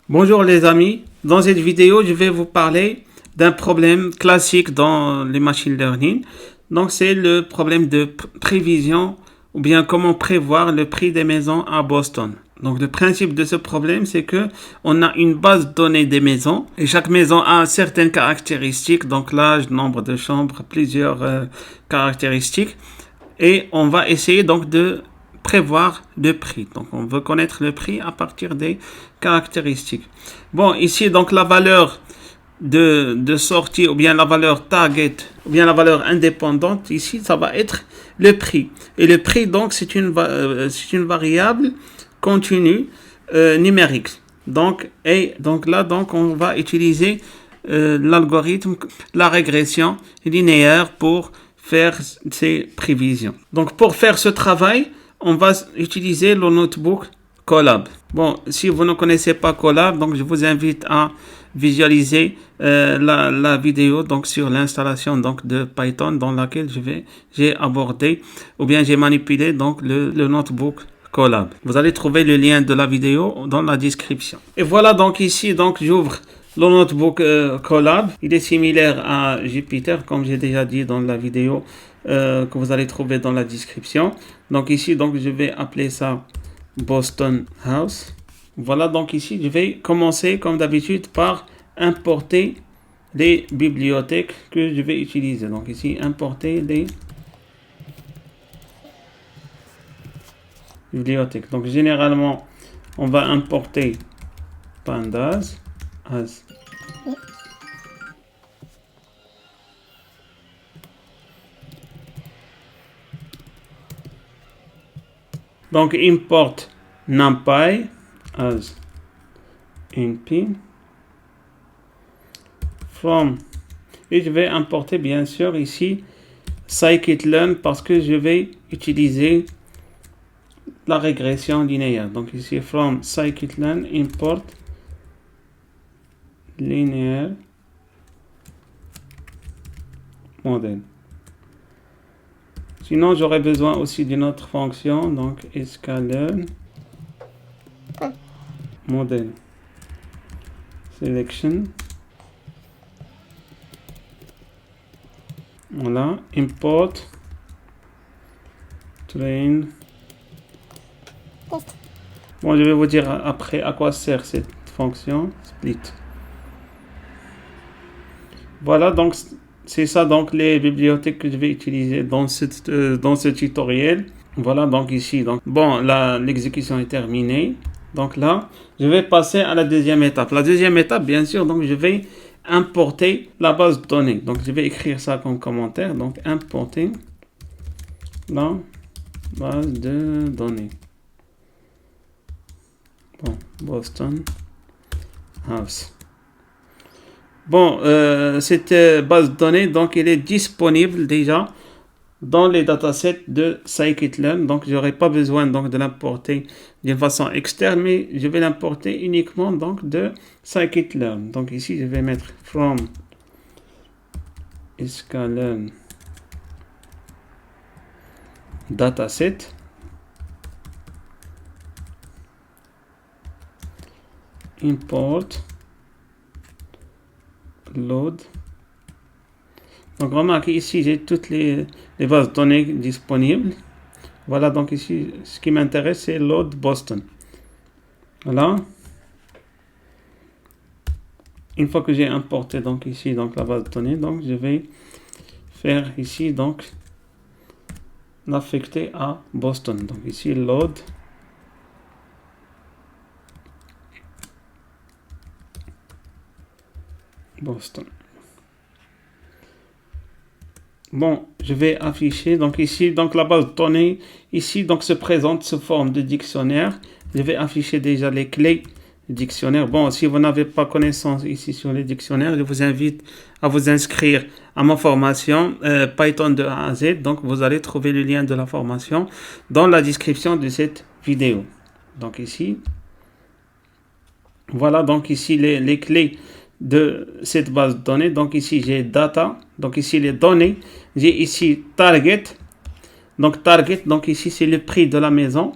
Bonjour les amis, dans cette vidéo je vais vous parler d'un problème classique dans les machine learning. Donc c'est le problème de prévision ou bien comment prévoir le prix des maisons à Boston. Donc le principe de ce problème c'est que on a une base de données des maisons et chaque maison a certaines caractéristiques, donc l'âge, nombre de chambres, plusieurs caractéristiques et on va essayer donc de prévoir le prix. Donc, on veut connaître le prix à partir des caractéristiques. Bon, ici, donc, la valeur de sortie ou bien la valeur target ou bien la valeur indépendante, ici, ça va être le prix. Et le prix, donc, c'est une variable continue numérique. Donc, là, donc, on va utiliser l'algorithme, la régression linéaire pour faire ces prévisions. Donc, pour faire ce travail, on va utiliser le notebook Colab. Bon, si vous ne connaissez pas Colab, donc je vous invite à visualiser la vidéo donc sur l'installation donc de Python dans laquelle j'ai abordé ou bien j'ai manipulé donc le notebook Colab. Vous allez trouver le lien de la vidéo dans la description. Et voilà donc ici donc j'ouvre le notebook Colab. Il est similaire à Jupyter comme j'ai déjà dit dans la vidéo que vous allez trouver dans la description. Donc ici, donc je vais appeler ça Boston House. Voilà, donc ici, je vais commencer comme d'habitude par importer les bibliothèques que je vais utiliser. Donc ici, importer les bibliothèques. Donc généralement, on va importer pandas as donc import numpy as np from et je vais importer bien sûr ici scikit-learn parce que je vais utiliser la régression linéaire. Donc ici from scikit-learn import linear model. Sinon, j'aurais besoin aussi d'une autre fonction, donc sklearn model selection. Voilà, import train. Bon, je vais vous dire après à quoi sert cette fonction split. Voilà, donc c'est ça donc les bibliothèques que je vais utiliser dans ce tutoriel. Voilà donc ici. Donc, bon, là l'exécution est terminée. Donc là, je vais passer à la deuxième étape. La deuxième étape, bien sûr, donc je vais importer la base de données. Donc je vais écrire ça comme commentaire. Donc importer la base de données. Bon, Boston House. Bon, cette base de données, donc, elle est disponible déjà dans les datasets de scikit-learn. Donc, j'aurai pas besoin donc de l'importer d'une façon externe, mais je vais l'importer uniquement donc de scikit-learn. Donc ici, je vais mettre from sklearn dataset. Import load. Donc remarquez ici j'ai toutes les bases de données disponibles. Voilà, donc ici ce qui m'intéresse c'est load Boston. Voilà. Une fois que j'ai importé donc ici donc la base de données, donc je vais faire ici donc l'affecter à Boston. Donc ici load Boston. Bon, je vais afficher donc ici donc la base de données ici donc se présente sous forme de dictionnaire. Je vais afficher déjà les clés du dictionnaire. Bon, si vous n'avez pas connaissance ici sur les dictionnaires, je vous invite à vous inscrire à ma formation Python de A à Z. Donc vous allez trouver le lien de la formation dans la description de cette vidéo. Donc ici, voilà donc ici les clés de cette base de données. Donc ici j'ai data, donc ici les données, j'ai ici target, donc ici c'est le prix de la maison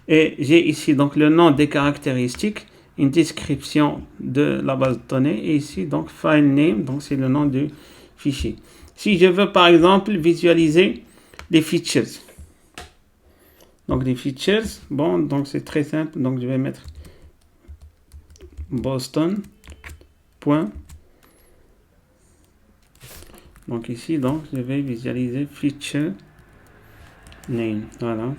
et j'ai ici donc le nom des caractéristiques une description de la base de données. Et ici, donc, file name, donc c'est le nom du fichier. Si je veux, par exemple, visualiser les features. Donc, les features, bon, donc c'est très simple. Donc, je vais mettre Boston. Point. Donc, ici, donc, je vais visualiser feature name. Voilà.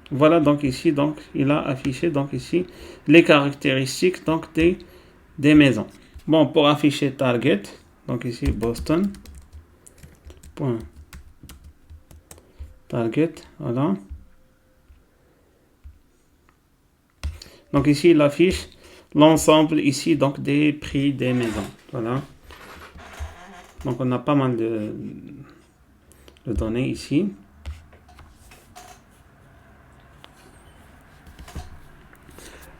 Voilà, donc ici, donc, il a affiché, donc ici, les caractéristiques, donc, des maisons. Bon, pour afficher target, donc ici, Boston. Point. Target, voilà. Donc ici, il affiche l'ensemble ici, donc, des prix des maisons. Voilà. Donc, on a pas mal de données ici.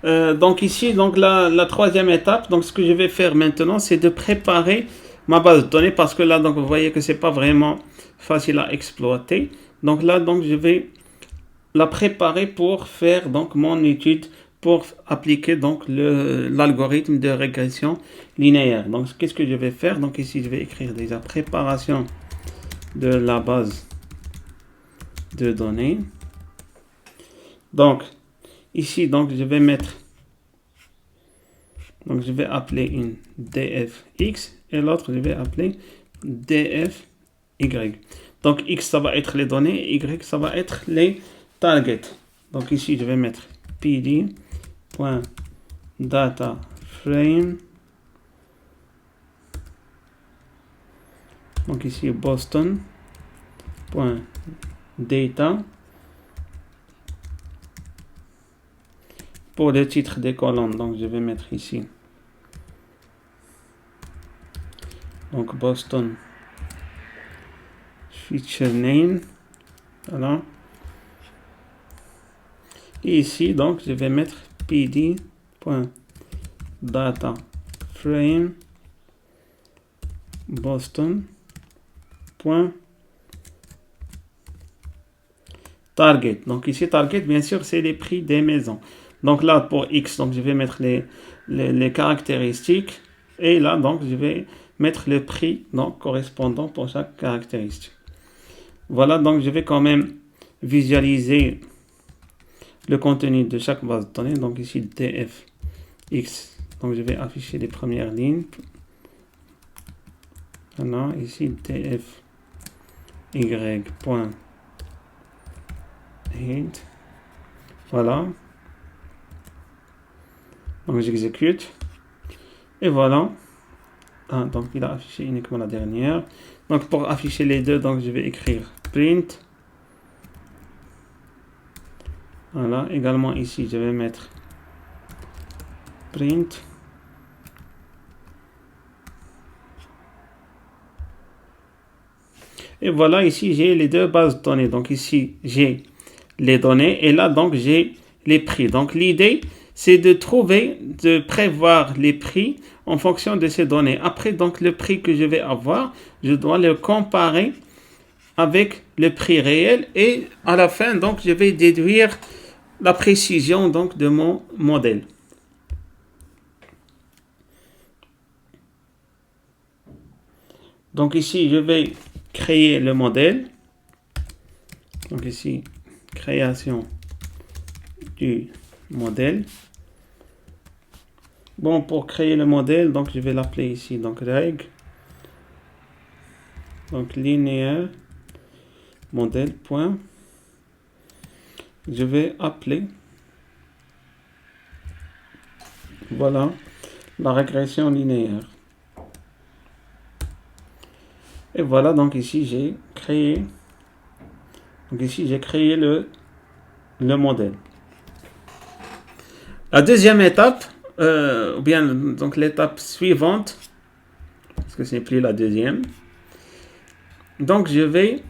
Donc ici, donc la troisième étape, donc ce que je vais faire maintenant, c'est de préparer ma base de données parce que là, donc vous voyez que c'est pas vraiment facile à exploiter. Donc là, donc je vais la préparer pour faire donc mon étude pour appliquer donc l'algorithme de régression linéaire. Donc qu'est-ce que je vais faire? Donc ici, je vais écrire déjà préparation de la base de données. Donc ici, donc, je vais mettre, donc, je vais appeler une dfx et l'autre, je vais appeler dfy. Donc, x, ça va être les données, y, ça va être les targets. Donc, ici, je vais mettre pd.dataframe. Donc, ici, boston.data. Pour le titre des colonnes, donc je vais mettre ici. Donc Boston feature name. Voilà. Et ici, donc je vais mettre pd.dataframe Boston.target. Donc ici, target, bien sûr, c'est les prix des maisons. Donc là, pour X, donc je vais mettre les caractéristiques. Et là, donc, je vais mettre le prix donc, correspondant pour chaque caractéristique. Voilà, donc je vais quand même visualiser le contenu de chaque base de données. Donc ici, dfx. Donc je vais afficher les premières lignes. Voilà, ici, dfy.head. Voilà. Donc j'exécute. Et voilà. Ah, donc il a affiché uniquement la dernière. Donc pour afficher les deux, donc je vais écrire print. Voilà. Également ici, je vais mettre print. Et voilà, ici j'ai les deux bases de données. Donc ici j'ai les données et là donc j'ai les prix. Donc l'idée c'est de prévoir les prix en fonction de ces données. Après, donc, le prix que je vais avoir, je dois le comparer avec le prix réel et à la fin, donc, je vais déduire la précision, donc, de mon modèle. Donc, ici, je vais créer le modèle. Donc, ici, création du modèle. Bon, pour créer le modèle, donc je vais l'appeler ici, donc reg. Donc linéaire modèle point. Je vais appeler, voilà, la régression linéaire. Et voilà, donc ici j'ai créé, donc ici j'ai créé le modèle. La deuxième étape, ou bien donc l'étape suivante, parce que ce n'est plus la deuxième. Donc je vais,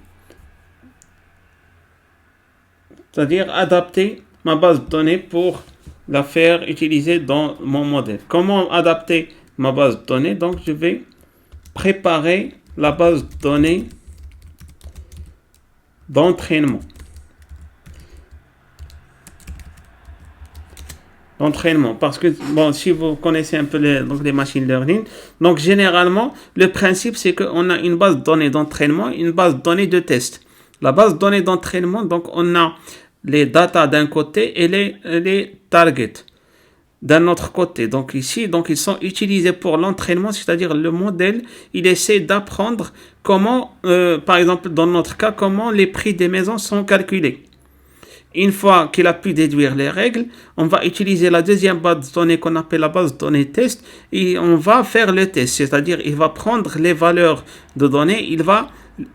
c'est-à-dire adapter ma base de données pour la faire utiliser dans mon modèle. Comment adapter ma base de données? Donc je vais préparer la base de données d'entraînement. d'entraînement. Parce que, bon, si vous connaissez un peu les machine learning, donc généralement, le principe, c'est qu'on a une base de données d'entraînement, une base de données de test. La base de données d'entraînement, donc on a les data d'un côté et les targets d'un autre côté. Donc ici, donc ils sont utilisés pour l'entraînement, c'est-à-dire le modèle, il essaie d'apprendre comment, par exemple dans notre cas, comment les prix des maisons sont calculés. Une fois qu'il a pu déduire les règles, on va utiliser la deuxième base de données qu'on appelle la base de données test et on va faire le test, c'est-à-dire il va prendre les valeurs de données, il va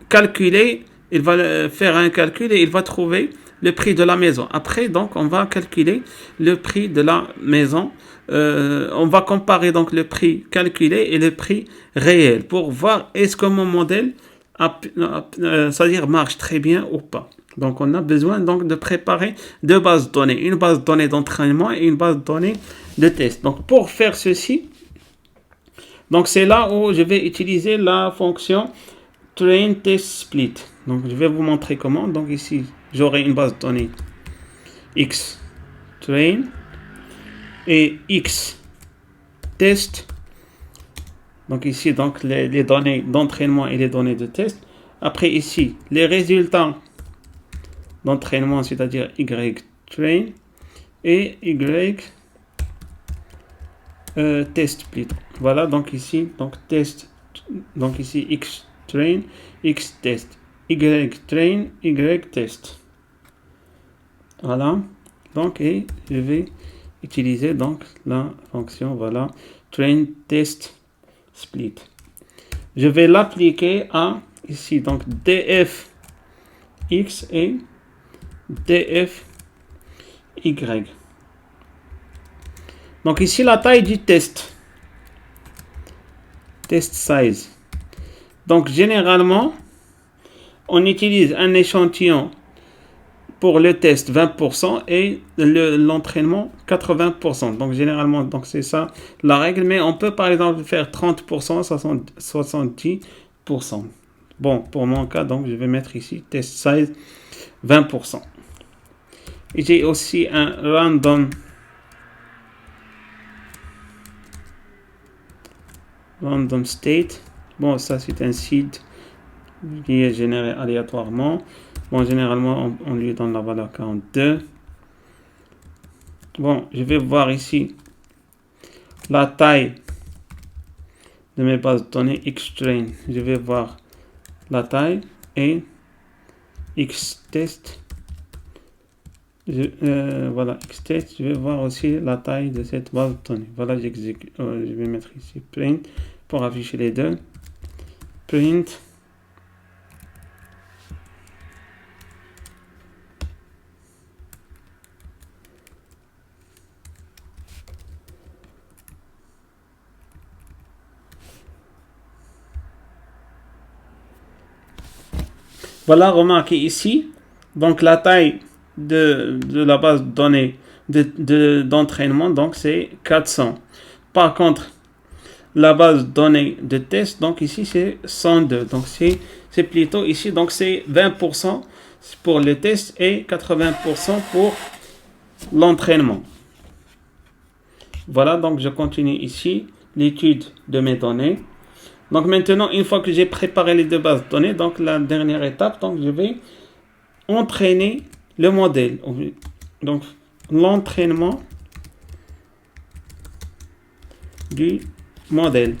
calculer, il va faire un calcul et il va trouver le prix de la maison. Après, donc, on va calculer le prix de la maison. On va comparer donc le prix calculé et le prix réel pour voir est-ce que mon modèle c'est-à-dire marche très bien ou pas. Donc, on a besoin donc de préparer deux bases de données, une base de données d'entraînement et une base de données de test. Donc, pour faire ceci, donc c'est là où je vais utiliser la fonction train test split. Donc, je vais vous montrer comment. Donc, ici, j'aurai une base de données X train et X test. Donc, ici, donc les données d'entraînement et les données de test. Après, ici, les résultats d'entraînement, c'est-à-dire Y train et Y test plutôt. Voilà, donc ici, donc test, donc ici X train, X test, Y train, Y test. Voilà, donc et je vais utiliser donc la fonction, voilà, train test split. Je vais l'appliquer à ici, donc df x et df y. Donc ici la taille du test size. Donc généralement on utilise un échantillon pour le test 20% et l'entraînement 80%. Donc généralement donc c'est ça la règle, mais on peut par exemple faire 30%, 70%. Bon, pour mon cas, donc je vais mettre ici test size 20%. Et j'ai aussi un random state. Bon, ça c'est un seed qui est généré aléatoirement. Bon, généralement on lui donne la valeur 42. Bon, je vais voir ici la taille de mes bases de données X-train. Je vais voir la taille et X-test. Voilà, X-test. Je vais voir aussi la taille de cette base de données. Voilà, j'exécute. Je vais mettre ici print pour afficher les deux. Print. Voilà, remarquez ici, donc la taille de la base de données d'entraînement, donc c'est 400. Par contre, la base de données de test, donc ici c'est 102. Donc c'est plutôt ici, donc c'est 20% pour le test et 80% pour l'entraînement. Voilà, donc je continue ici l'étude de mes données. Donc maintenant, une fois que j'ai préparé les deux bases de données, donc la dernière étape, donc je vais entraîner le modèle. Donc l'entraînement du modèle.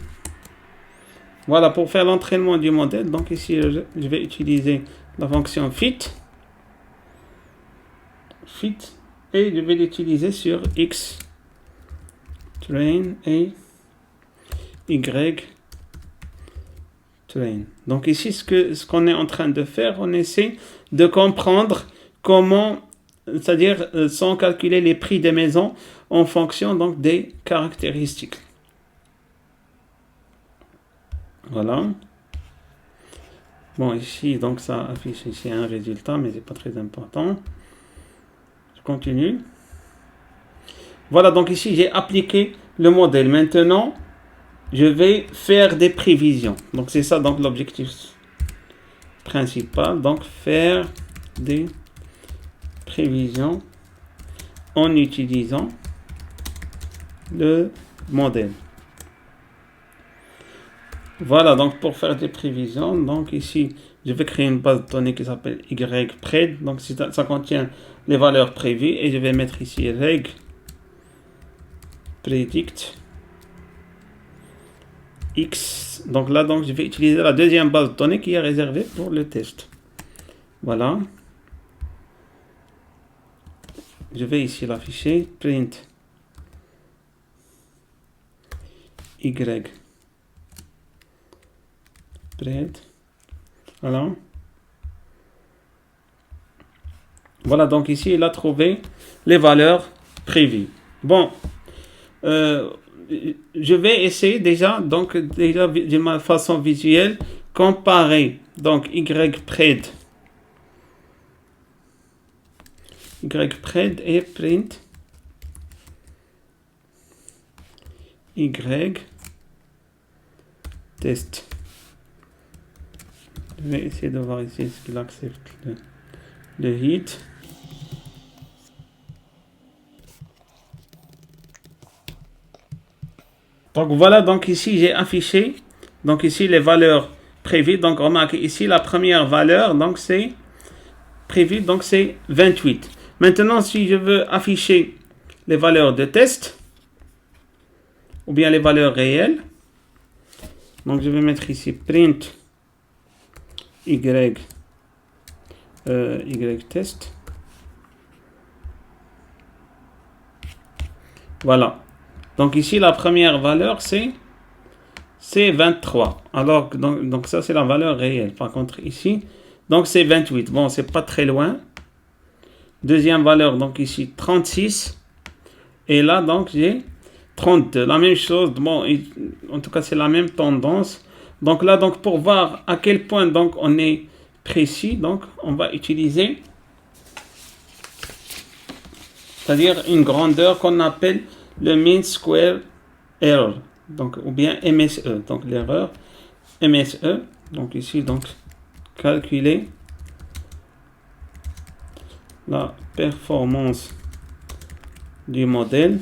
Voilà, pour faire l'entraînement du modèle, donc ici je vais utiliser la fonction fit et je vais l'utiliser sur X train et Y train. Donc ici, ce qu'on est en train de faire, on essaie de comprendre comment, c'est-à-dire sans calculer les prix des maisons en fonction donc des caractéristiques. Voilà. Bon, ici, donc ça affiche ici un résultat, mais c'est pas très important. Je continue. Voilà, donc ici, j'ai appliqué le modèle. Maintenant, je vais faire des prévisions. Donc c'est ça donc l'objectif principal. Donc faire des prévisions en utilisant le modèle. Voilà, donc pour faire des prévisions, donc ici, je vais créer une base de données qui s'appelle YPred. Donc ça contient les valeurs prévues et je vais mettre ici reg predict x. Donc là, donc je vais utiliser la deuxième base de données qui est réservée pour le test. Voilà. Je vais ici l'afficher print y pred. Voilà. Voilà, donc ici, il a trouvé les valeurs prévues. Bon, je vais essayer déjà de ma façon visuelle, comparer donc YPred et print Y test. Je vais essayer de voir ici ce qu'il accepte le hit. Donc voilà, donc ici j'ai affiché donc ici les valeurs prévues. Donc remarquez ici la première valeur, donc c'est prévu, donc c'est 28. Maintenant, si je veux afficher les valeurs de test ou bien les valeurs réelles, donc je vais mettre ici print y test. Voilà. Donc ici la première valeur c'est 23. Alors donc ça c'est la valeur réelle. Par contre ici donc c'est 28. Bon, c'est pas très loin. Deuxième valeur donc ici 36 et là donc j'ai 32. La même chose. Bon, en tout cas c'est la même tendance. Donc là donc pour voir à quel point donc on est précis, donc on va utiliser c'est-à-dire une grandeur qu'on appelle le mean square error, donc ou bien MSE. Donc l'erreur MSE. Donc ici donc calculer la performance du modèle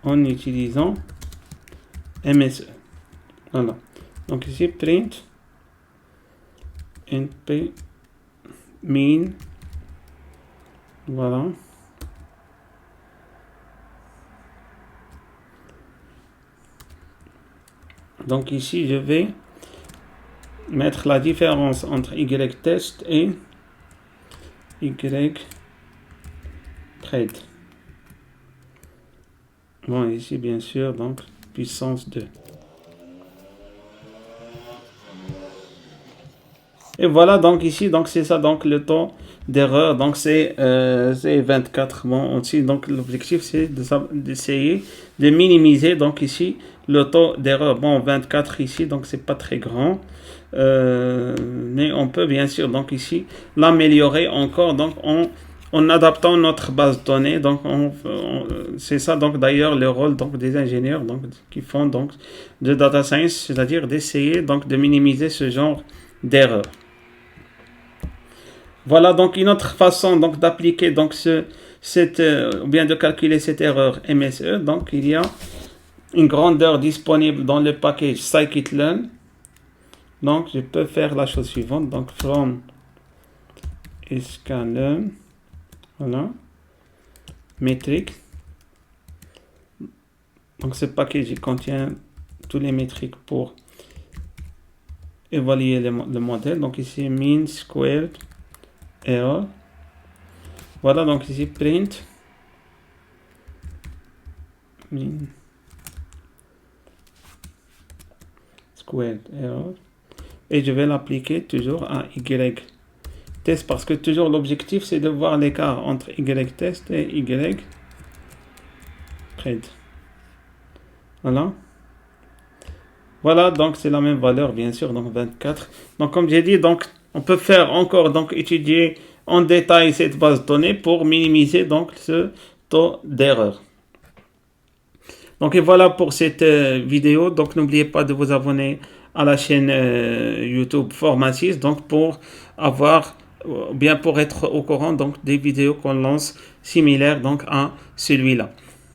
en utilisant MSE. Voilà. Donc ici print np mean. Voilà. Donc ici, je vais mettre la différence entre Y-test et Y-pred. Bon, ici, bien sûr, donc, puissance 2. Et voilà, donc ici, donc c'est ça, donc le taux d'erreur, donc c'est 24. Bon, aussi, donc l'objectif, c'est d'essayer de minimiser, donc ici, le taux d'erreur. Bon, 24 ici, donc c'est pas très grand. Mais on peut bien sûr, donc ici, l'améliorer encore, donc en adaptant notre base de données. Donc, c'est ça, donc d'ailleurs, le rôle donc, des ingénieurs donc, qui font donc de data science, c'est-à-dire d'essayer donc de minimiser ce genre d'erreur. Voilà donc une autre façon donc d'appliquer donc ou bien de calculer cette erreur MSE. Donc il y a une grandeur disponible dans le package scikit-learn. Donc je peux faire la chose suivante. Donc from sklearn, voilà, métrique. Donc ce package il contient tous les métriques pour évaluer le modèle. Donc ici mean squared error. Voilà, donc ici print mean squared error et je vais l'appliquer toujours à Y test parce que toujours l'objectif c'est de voir l'écart entre Y test et Y pred. Voilà, donc c'est la même valeur bien sûr, donc 24. Donc comme j'ai dit, donc on peut faire encore donc étudier en détail cette base de données pour minimiser donc ce taux d'erreur. Donc et voilà pour cette vidéo. Donc n'oubliez pas de vous abonner à la chaîne YouTube Forma6 donc pour avoir bien pour être au courant donc des vidéos qu'on lance similaires donc à celui-là.